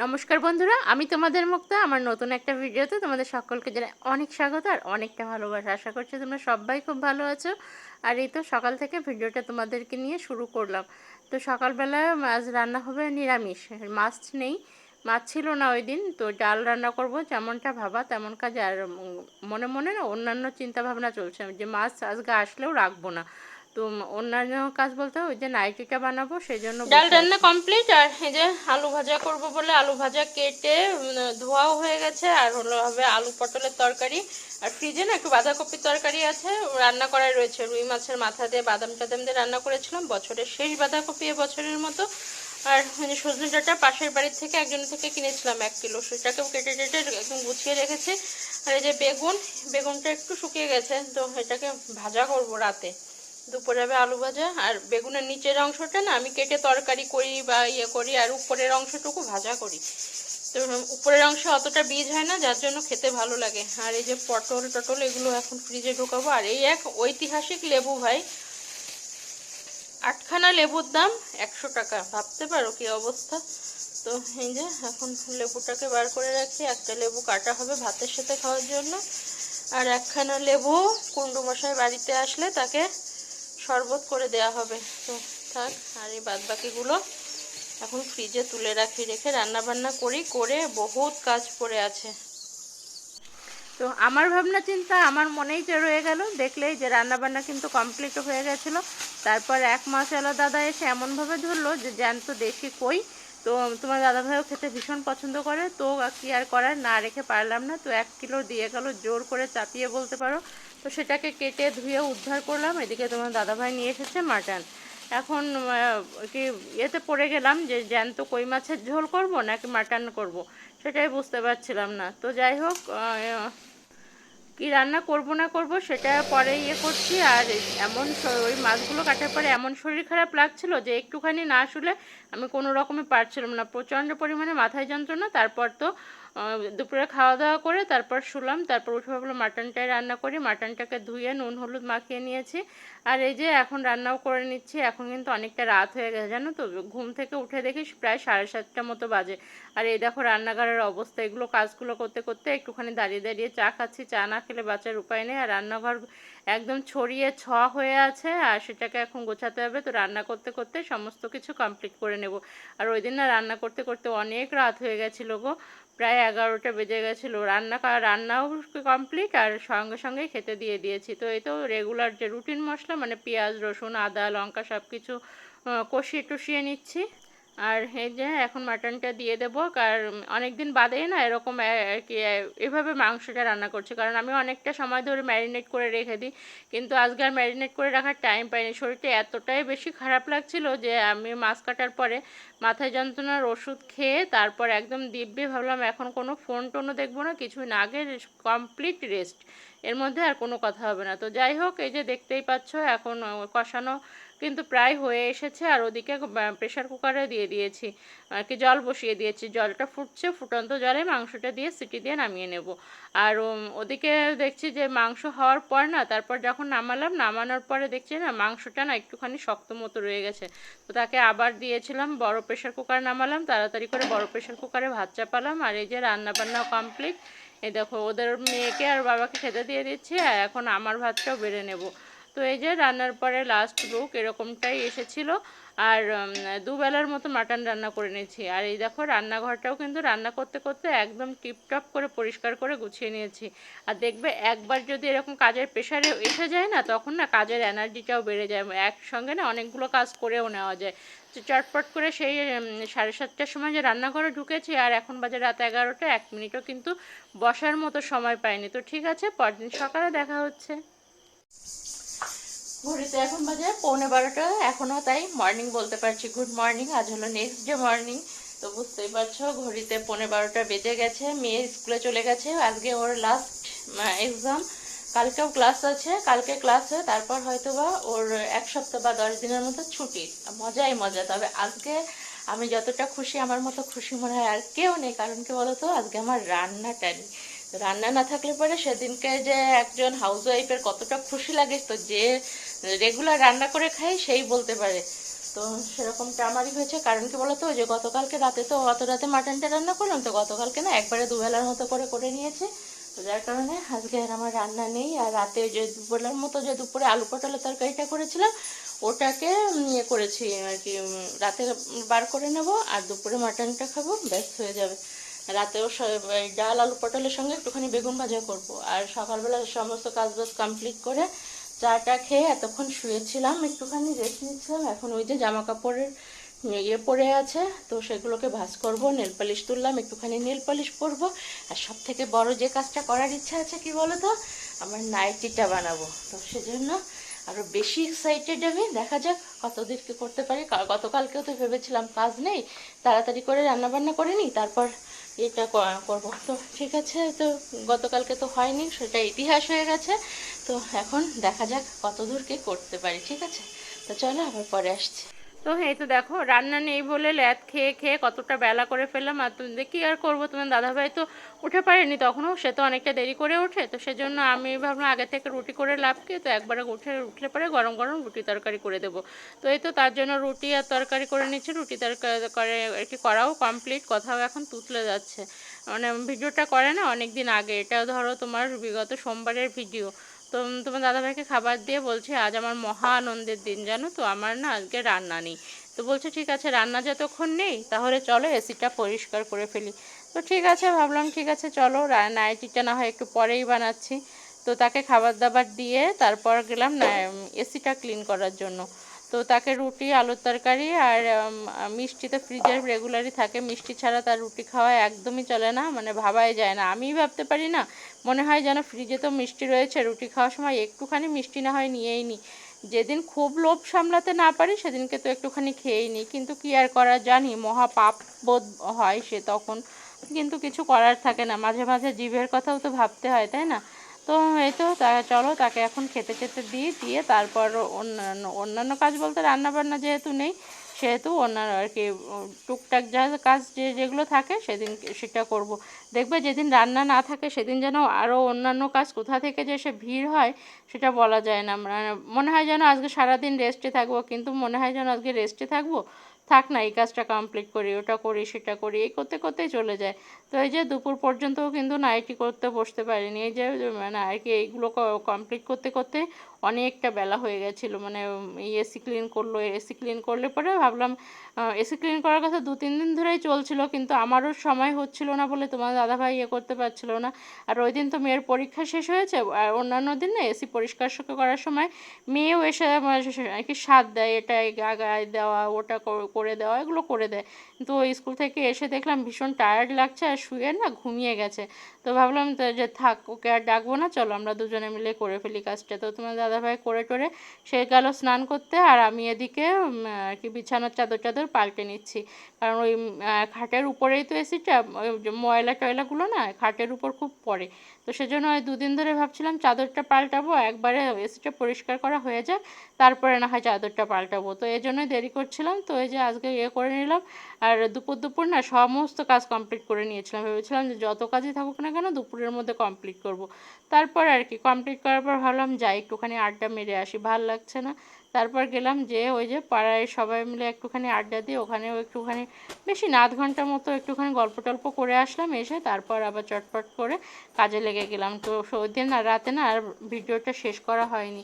নমস্কার বন্ধুরা, আমি তোমাদের মুক্তা। আমার নতুন একটা ভিডিওতে তোমাদের সকলকে জানাই অনেক স্বাগত আর অনেকটা ভালোবাসা। আশা করছি তোমরা সবাই খুব ভালো আছো। আর এই তো সকাল থেকে ভিডিওটা তোমাদেরকে নিয়ে শুরু করলাম। তো সকালবেলা আজ রান্না হবে নিরামিষ, মাছ নেই, মাছ ছিল না ওই দিন। তো ডাল রান্না করব, যেমনটা ভাবা তেমন কাজ। আর মনে মনে না অন্যান্য চিন্তা ভাবনা চলছে যে মাছ আজকে আসলেও রাখবো না। তো অন্যান্য কাজ বলতে ওই যে নাইটিটা বানাবো, সেই জন্য ডাল রান্না কমপ্লিট। আর এই যে আলু ভাজা করব বলে আলু ভাজা কেটে ধোয়াও হয়ে গেছে। আর হলো হবে আলু পটলের তরকারি। আর ফ্রিজে না একটু বাঁধাকপির তরকারি আছে, রান্না করাই রয়েছে। রুই মাছের মাথা দিয়ে বাদাম টাদাম দিয়ে রান্না করেছিলাম, বছরের শেষ বাঁধাকপি বছরের মতো। আর সজনে ডাঁটা পাশের বাড়ির থেকে একজন থেকে কিনেছিলাম 1 কিলো, সেটাকেও কেটে কেটে একদম গুছিয়ে রেখেছি। আর এই যে বেগুনটা একটু শুকিয়ে গেছে, তো এটাকে ভাজা করব রাতে। দুপুরে হবে আলু ভাজা। আর বেগুনের নিচের অংশটা না আমি কেটে তরকারি করি বা করি, আর উপরের অংশটুকু ভাজা করি। তো উপরের অংশে অতটা বীজ হয় না, যার জন্য খেতে ভালো লাগে। আর এই যে পটল এগুলো এখন ফ্রিজে ঢোকাবো। আর এই এক ঐতিহাসিক লেবু ভাই, 8খানা লেবুর দাম 100 টাকা, ভাবতে পারো কি অবস্থা। তো এই যে এখন লেবুটাকে বার করে রাখি, একটা লেবু কাটা হবে ভাতের সাথে খাওয়ার জন্য। আর 1খানা লেবু কুণ্ডু মশাই বাড়িতে আসলে তাকে শরবত করে দেয়া হবে। তো থাক। আর এই বাদ বাকিগুলো এখন ফ্রিজে তুলে রেখে রান্না বান্না করে বহুত কাজ পড়ে আছে। তো আমার ভাবনা চিন্তা আমার মনেই যে রয়ে গেল, দেখলেই যে রান্নাবান্না কিন্তু কমপ্লিট হয়ে গেছিলো। তারপর এক মাসওয়ালা দাদা এসে এমনভাবে ধরলো যে জ্যান্ত দেশি কই। তো তোমার দাদাভাইও খেতে ভীষণ পছন্দ করে, তো কি আর করার, না রেখে পারলাম না। তো 1 কিলো দিয়ে গেল, জোর করে চাপিয়ে বলতে পারো। তো সেটাকে কেটে ধুয়ে উদ্ধার করলাম। এদিকে তোমার দাদাভাই নিয়ে এসেছে মাটন। এখন কি ইয়েতে পড়ে গেলাম যে জ্যান্ত কই মাছের ঝোল করব নাকি মাটন করব, সেটাই বুঝতে পারছিলাম না। তো যাই হোক, কি রান্না করব না করব সেটা পরে করছি। আর এমন ওই মাছগুলো কাটার পরে এমন শরীর খারাপ লাগছিল যে একটুখানি না শুলে আমি কোনো রকমে পারছিলাম না, প্রচণ্ড পরিমাণে মাথায় যন্ত্রণা। তারপর তো দুপুরে খাওয়া দাওয়া করে তারপর শুলাম। তারপর উঠে ভাবলাম মাটনটাই রান্না করি। মাটনটাকে ধুয়ে নুন হলুদ মাখিয়ে নিয়েছি। আর এই যে এখন রান্নাও করে নিচ্ছি। এখন কিন্তু অনেকটা রাত হয়ে গেছে জানো তো, ঘুম থেকে উঠে দেখি প্রায় 7:30টা মতো বাজে। আর এই দেখো রান্নাঘরের অবস্থা, এগুলো কাজগুলো করতে করতে একটুখানি দাঁড়িয়ে চা খাচ্ছি। চা না খেলে বাঁচার উপায় নেই। আর রান্নাঘর একদম ছড়িয়ে হয়ে আছে, আর সেটাকে এখন গোছাতে হবে। তো রান্না করতে করতে সমস্ত কিছু কমপ্লিট করে নেব। আর ওই দিন না রান্না করতে করতে অনেক রাত হয়ে গেছিলো গো, প্রায় 11টা বেজে গেছিলো। রান্নাও কমপ্লিট, আর সঙ্গে সঙ্গেই খেতে দিয়ে দিয়েছি। তো এই তো রেগুলার যে রুটিন মশলা, মানে পেঁয়াজ রসুন আদা লঙ্কা সব কিছু কষিয়ে টষিয়ে নিচ্ছি। আর এই যে এখন মাটনটা দিয়ে দেবো। কারণ অনেক দিন বাদেই না এরকম আর কি এভাবে মাংসটা রান্না করছি, কারণ আমি অনেকটা সময় ধরে ম্যারিনেট করে রেখে দিই। কিন্তু আজকে আর ম্যারিনেট করে রাখার টাইম পাইনি। শরীরটা এতটাই বেশি খারাপ লাগছিল যে আমি মাছ কাটার পরে মাথায় যন্ত্রণার ওষুধ খেয়ে তারপর একদম দিব্যি ভাবলাম এখন কোনো ফোন টোনও দেখবো না, কিছুই না, আগে কমপ্লিট রেস্ট, এর মধ্যে আর কোনো কথা হবে না। তো যাই হোক, এই যে দেখতেই পাচ্ছ এখন কষানো কিন্তু প্রায় হয়ে এসেছে। আর ওদিকে প্রেশার কুকারে দিয়ে দিয়েছি, আর কি জল বসিয়ে দিয়েছি। জলটা ফুটছে, ফুটন্ত জলে মাংসটা দিয়ে সিটি দিয়ে নামিয়ে নেব। আর ওদিকে দেখছি যে মাংস হওয়ার পর না, তারপর যখন নামানোর পরে দেখছি না মাংসটা না একটুখানি শক্ত মতো রয়ে গেছে। তো তাকে আবার দিয়েছিলাম, বড় প্রেশার কুকার নামালাম, তাড়াতাড়ি করে বড় প্রেশার কুকারে ভাত চাপালাম। আর এই যে রান্নাবান্না কমপ্লিট। এই দেখো ওদের মেয়েকে আর বাবাকে খেতে দিয়ে দিচ্ছি, আর এখন আমার ভাতটাও বেড়ে নেব। তো এই যে রান্নার পরে লাস্ট লুক এরকমটাই এসেছিল। আর দুবেলার মতো মাটন রান্না করে নিয়েছি। আর এই দেখো রান্নাঘরটাও কিন্তু রান্না করতে করতে একদম টিপটপ করে পরিষ্কার করে গুছিয়ে নিয়েছি। আর দেখবে একবার যদি এরকম কাজের প্রেশারে এসে যায় না, তখন না কাজের এনার্জিটাও বেড়ে যায়, একসঙ্গে না অনেকগুলো কাজ করেও নেওয়া যায়। তো চটপট করে সেই 7:30টার সময় যে রান্নাঘরে ঢুকেছি, আর এখন বাজে রাত 11টা, 1 মিনিটও কিন্তু বসার মতো সময় পাইনি। তো ঠিক আছে, পরদিন সকালে দেখা হচ্ছে। ঘড়িতে এখন বাজে 11:15, এখনও তাই মর্নিং বলতে পারছি, গুড মর্নিং। আজ হলো নেক্সট ডে মর্নিং। তো বুঝতেই পারছো ঘড়িতে 11:15 বেজে গেছে। মেয়ে স্কুলে চলে গেছে, আজকে ওর লাস্ট এক্সাম। কালকেও ক্লাস আছে, কালকে ক্লাস হয়, তারপর হয়তো বা ওর 1 সপ্তাহ বা 10 দিনের মতো ছুটি। মজাই মজা। তবে আজকে আমি যতটা খুশি, আমার মতো খুশি মনে হয় আর কেউ নেই। কারণ কি বলতো, আজকে আমার রান্নাটা নেই। রান্না না থাকলে পরে সেদিনকে যে একজন হাউস ওয়াইফের কতটা খুশি লাগে, তো যে রেগুলার রান্না করে খাই সেই বলতে পারে। তো সেরকমটা আমারই হয়েছে। কারণ কি বলতো, ওই যে গতকালকে রাতে তো অত রাতে মাটনটা রান্না করলাম, তো গতকালকে না একবারে দুবেলার মতো করে নিয়েছি। তো যার কারণে আজকে আর আমার রান্না নেই। আর রাতে ওই যে দুপুরের মতো যে দুপুরে আলু পটলের তরকারিটা করেছিলাম ওটাকে ইয়ে করেছি আর কি, রাতে বার করে নেব আর দুপুরে মাটনটা খাবো, ব্যাস হয়ে যাবে। রাতেও এই ডাল আলু পটলের সঙ্গে একটুখানি বেগুন ভাজা করব। আর সকালবেলা সমস্ত কাজ বাজ কমপ্লিট করে চাটা খেয়ে এতক্ষণ শুয়েছিলাম, একটুখানি রেস্ট নিচ্ছিলাম। এখন ওই যে জামা কাপড়ের ইয়ে পড়ে আছে, তো সেগুলোকে ভাঁজ করব। নেল পালিশ তুললাম, একটুখানি নেল পালিশ পরবো। আর সব থেকে বড় যে কাজটা করার ইচ্ছা আছে কি বলো তো, আমার নাইটিটা বানাবো। তো সেজন্য আরও বেশি এক্সাইটেড আমি, দেখা যাক কতদূর কি করতে পারি। গতকালকেও তো ভেবেছিলাম কাজ নেই, তাড়াতাড়ি করে রান্নাবান্না করে নিই, তারপর এটা করবো। তো ঠিক আছে, তো গতকালকে তো হয়নি, সেটা ইতিহাস হয়ে গেছে। তো এখন দেখা যাক কতদূর কি করতে পারি, ঠিক আছে? তো চলো আবার পরে আসছি। তো এই তো দেখো, রান্না নেই বলে ল্যাদ খেয়ে খেয়ে কতটা বেলা করে ফেললাম। আর তুমি দেখি আর করবো, তোমার দাদাভাই তো উঠে পারেনি তখনও, সে তো অনেকটা দেরি করে ওঠে। তো সেজন্য আমি ভাবলাম আগে থেকে রুটি করে লাভ কি, তো একবারে উঠলে পরে গরম গরম রুটি তরকারি করে দেবো। তো এই তো তার জন্য রুটি আর তরকারি করে নিচ্ছি। রুটি তরকারি করে আর কি করাও কমপ্লিট, কথাও এখন তুতলে যাচ্ছে। মানে ভিডিওটা করে না অনেক দিন আগে, এটা ধরো তোমার বিগত সোমবারের ভিডিও। তো তোমার দাদাভাইকে খাবার দিয়ে বলছে আজ আমার মহা আনন্দের দিন, জানো তো, আমার না আজকে রান্না নেই। তো বলছে ঠিক আছে, রান্না যতক্ষণ নেই তাহলে চলো এসিটা পরিষ্কার করে ফেলি। তো ঠিক আছে, ভাবলাম ঠিক আছে চলো, নাইটিটা না হয় একটু পরেই বানাচ্ছি। তো তাকে খাবার দাবার দিয়ে তারপর গেলাম না এসিটা ক্লিন করার জন্য। তো তাকে রুটি আলুর তরকারি আর মিষ্টি তো ফ্রিজের রেগুলারই থাকে, মিষ্টি ছাড়া তার রুটি খাওয়া একদমই চলে না, মানে ভাবাই যায় না। আমিই ভাবতে পারি না, মনে হয় যেন ফ্রিজে তো মিষ্টি রয়েছে, রুটি খাওয়ার সময় একটুখানি মিষ্টি না হয় নিয়েই নিই। যেদিন খুব লোভ সামলাতে না পারি সেদিনকে তো একটুখানি খেয়েই নিই, কিন্তু কি আর করা, জানি মহা পাপ বোধ হয় সে তখন, কিন্তু কিছু করার থাকে না। মাঝে মাঝে জীবের কথাও তো ভাবতে হয়, তাই না? তো এই তো চলো তাকে এখন খেতে খেতে দিয়ে তারপর অন্যান্য অন্যান্য কাজ বলতে রান্নাবান্না যেহেতু নেই, সেহেতু অন্যান্য আর কি টুকটাক যা কাজ যেগুলো থাকে সেদিন সেটা করব। দেখবে যেদিন রান্না না থাকে সেদিন যেন আরও অন্যান্য কাজ কোথা থেকে যে সে ভিড় হয় সেটা বলা যায় না। মানে মনে হয় যেন আজকে সারাদিন রেস্টে থাকবো, কিন্তু মনে হয় যেন আজকে রেস্টে থাকবো, থাক না এই কাজটা কমপ্লিট করি, ওটা করি সেটা করি, এই করতে করতেই চলে যায়। তো এই যে দুপুর পর্যন্তও কিন্তু নাইটি করতে বসতে পারিনি, এই যে মানে আর কি এইগুলো কমপ্লিট করতে করতে অনেকটা বেলা হয়ে গেছিলো। মানে এই এসি ক্লিন করলো, এসি ক্লিন করলে পরে ভাবলাম, এসি ক্লিন করার কথা 2-3 দিন ধরেই চলছিল, কিন্তু আমারও সময় হচ্ছিল না বলে তোমার দাদাভাই ইয়ে করতে পারছিল না। আর ওই দিন তো মেয়ের পরীক্ষা শেষ হয়েছে, আর অন্যান্য দিন না এসি পরিষ্কার করার সময় মেয়েও এসে আর কি সাথ দেয়, এটা গায়ে দেওয়া ওটা করে দেওয়া এগুলো করে দেয়। কিন্তু ওই স্কুল থেকে এসে দেখলাম ভীষণ টায়ার্ড লাগছে আর শুয়ে না ঘুমিয়ে গেছে। তো ভাবলাম তো যে থাক, ওকে আর ডাকবো না, চলো আমরা দুজনে মিলে করে ফেলি কাজটা। তো তোমার দাদাভাই করে টোরে সে গেল স্নান করতে, আর আমি এদিকে আর কি বিছানার চাদর পাল্টে নিচ্ছি। কারণ ওই খাটের উপরেই তো এসিটা, ওই ময়লা টয়লাগুলো না খাটের উপর খুব পড়ে। তো সেজন্য ওই 2 দিন ধরে ভাবছিলাম চাদরটা পাল্টাবো, একবারে এসিটা পরিষ্কার করা হয়ে যাক তারপরে না হয় চাদরটা পাল্টাবো। তো এই জন্যই দেরি করছিলাম। তো এই যে আজকে ইয়ে করে নিলাম। আর দুপুর না সমস্ত কাজ কমপ্লিট করে নিয়েছিলাম, ভেবেছিলাম যে যত কাজই থাকুক না কেন দুপুরের মধ্যে কমপ্লিট করব। তারপর আর কি কমপ্লিট করার পর ভাবলাম যাই একটুখানি আড্ডা মেরে আসি, ভাল লাগছে না। তারপর গেলাম যে ওই যে পাড়ায় সবাই মিলে একটুখানি আড্ডা দিয়ে ওখানেও একটুখানি বেশি না 0.5 ঘন্টার মতো একটুখানি গল্প টল্প করে আসলাম, এসে তারপর আবার চটপট করে কাজে লেগে গেলাম। তো ওই দিন না রাতে না আর ভিডিওটা শেষ করা হয়নি,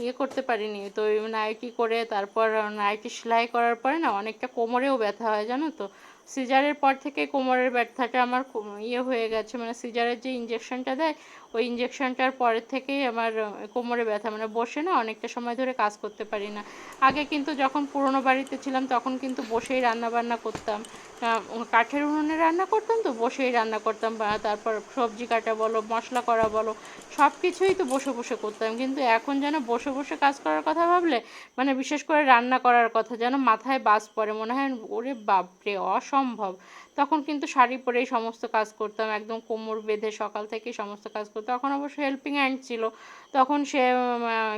ইয়ে করতে পারিনি। তো নাইটি করে তারপর নাইটি সেলাই করার পরে না অনেকটা কোমরেও ব্যথা হয়, জানো তো। সিজারের পর থেকে কোমরের ব্যথাটা আমার ইয়ে হয়ে গেছে, মানে সিজারের যে ইঞ্জেকশনটা দেয় ওই ইঞ্জেকশনটার পরের থেকেই আমার কোমরে ব্যথা, মানে বসে না অনেকটা সময় ধরে কাজ করতে পারি না। আগে কিন্তু যখন পুরনো বাড়িতে ছিলাম তখন কিন্তু বসেই রান্না বান্না করতাম, কাঠের উনুনে রান্না করতাম, তো বসেই রান্না করতাম। তারপর সবজি কাটা বলো মশলা করা বলো সব কিছুই তো বসে বসে করতাম, কিন্তু এখন যেন বসে বসে কাজ করার কথা ভাবলে, মানে বিশেষ করে রান্না করার কথা যেন মাথায় বাজ পড়ে, মনে হয় ওরে বাপরে অসম্ভব। তখন কিন্তু শাড়ি পরেই সমস্ত কাজ করতাম, একদম কোমর বেঁধে সকাল থেকে সমস্ত কাজ করতাম। তখন অবশ্য হেল্পিং হ্যান্ড ছিল, তখন সে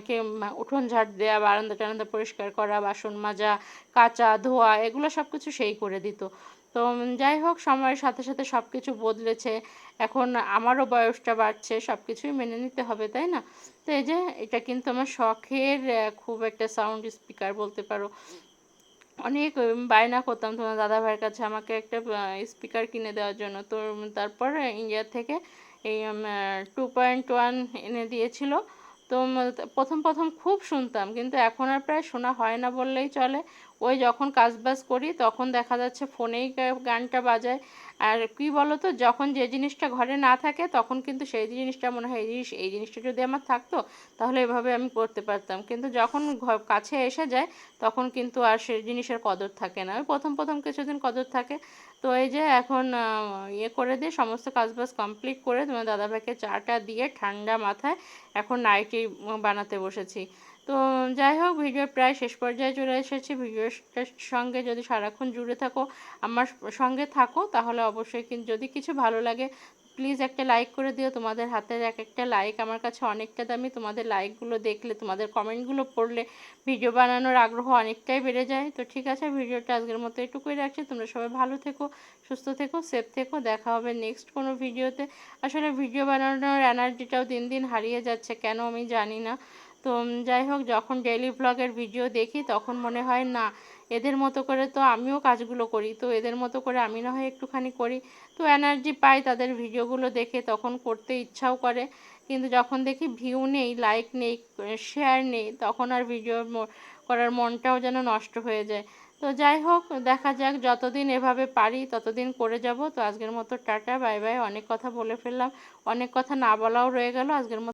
কে উঠোন ঝাড় দেওয়া, বারান্দা টারান্দা পরিষ্কার করা, বাসন মাজা, কাচা ধোয়া এগুলো সব কিছু সেই করে দিত। তো যাই হোক, সময়ের সাথে সাথে সব কিছু বদলেছে, এখন আমারও বয়সটা বাড়ছে, সব কিছুই মেনে নিতে হবে, তাই না? তো এই যে এটা কিন্তু আমার শখের খুব একটা সাউন্ড স্পিকার বলতে পারো। অনেক বায়না করতাম তোমার দাদাভাইয়ের কাছে আমাকে একটা স্পিকার কিনে দেওয়ার জন্য। তো তারপর ইন্ডিয়া থেকে এই 2.1 এনে দিয়েছিল। তো প্রথম প্রথম খুব শুনতাম, কিন্তু এখন আর প্রায় শোনা হয় না বললেই চলে। ওই যখন কাজবাজ করি তখন দেখা যাচ্ছে ফোনেই গানটা বাজায়। আর কি বলো তো, যখন যে জিনিসটা ঘরে না থাকে তখন কিন্তু সেই জিনিসটা মনে হয় এই জিনিসটা যদি আমার থাকতো তাহলে এভাবে আমি করতে পারতাম। কিন্তু যখন কাছে এসে যায় তখন কিন্তু আর সেই জিনিসের কদর থাকে না। ওই প্রথম প্রথম কিছুদিন কদর থাকে। তো এই যে এখন ইয়ে করে দিয়ে সমস্ত কাজবাজ কমপ্লিট করে তোমার দাদাভাইকে চাটা দিয়ে ঠান্ডা মাথায় এখন নাইটি বানাতে বসেছি। তো যাই হোক, ভিডিও প্রায় শেষ পর্যায়ে চলে এসেছি। ভিডিওটার সঙ্গে যদি সারাক্ষণ জুড়ে থাকো, আমার সঙ্গে থাকো, তাহলে অবশ্যই কিন্তু যদি কিছু ভালো লাগে প্লিজ একটা লাইক করে দিও। তোমাদের হাতের এক একটা লাইক আমার কাছে অনেকটা দামি। তোমাদের লাইকগুলো দেখলে, তোমাদের কমেন্টগুলো পড়লে ভিডিও বানানোর আগ্রহ অনেকটাই বেড়ে যায়। তো ঠিক আছে, ভিডিওটা আজকের মতো এটুকুই রাখছি। তোমরা সবাই ভালো থেকো, সুস্থ থেকো, সেফ থেকো। দেখা হবে নেক্সট কোনো ভিডিওতে। আসলে ভিডিও বানানোর এনার্জিটাও দিন দিন হারিয়ে যাচ্ছে, কেন আমি জানি না। তো যাই হোক, যখন ডেইলি ব্লগের ভিডিও দেখি তখন মনে হয় না, এদের মতো করে তো আমিও কাজগুলো করি, তো এদের মতো করে আমি না হয় একটুখানি করি। তো এনার্জি পাই তাদের ভিডিওগুলো দেখে, তখন করতে ইচ্ছাও করে। কিন্তু যখন দেখি ভিউ নেই, লাইক নেই, শেয়ার নেই, তখন আর ভিডিও করার মনটাও যেন নষ্ট হয়ে যায়। তো যাই হোক, দেখা যাক, যতদিন এভাবে পারি ততদিন করে যাব। তো আজকের মতো টাটা, বাই বাই। অনেক কথা বলে ফেললাম, অনেক কথা না বলাও রয়ে গেল। আজকের মতো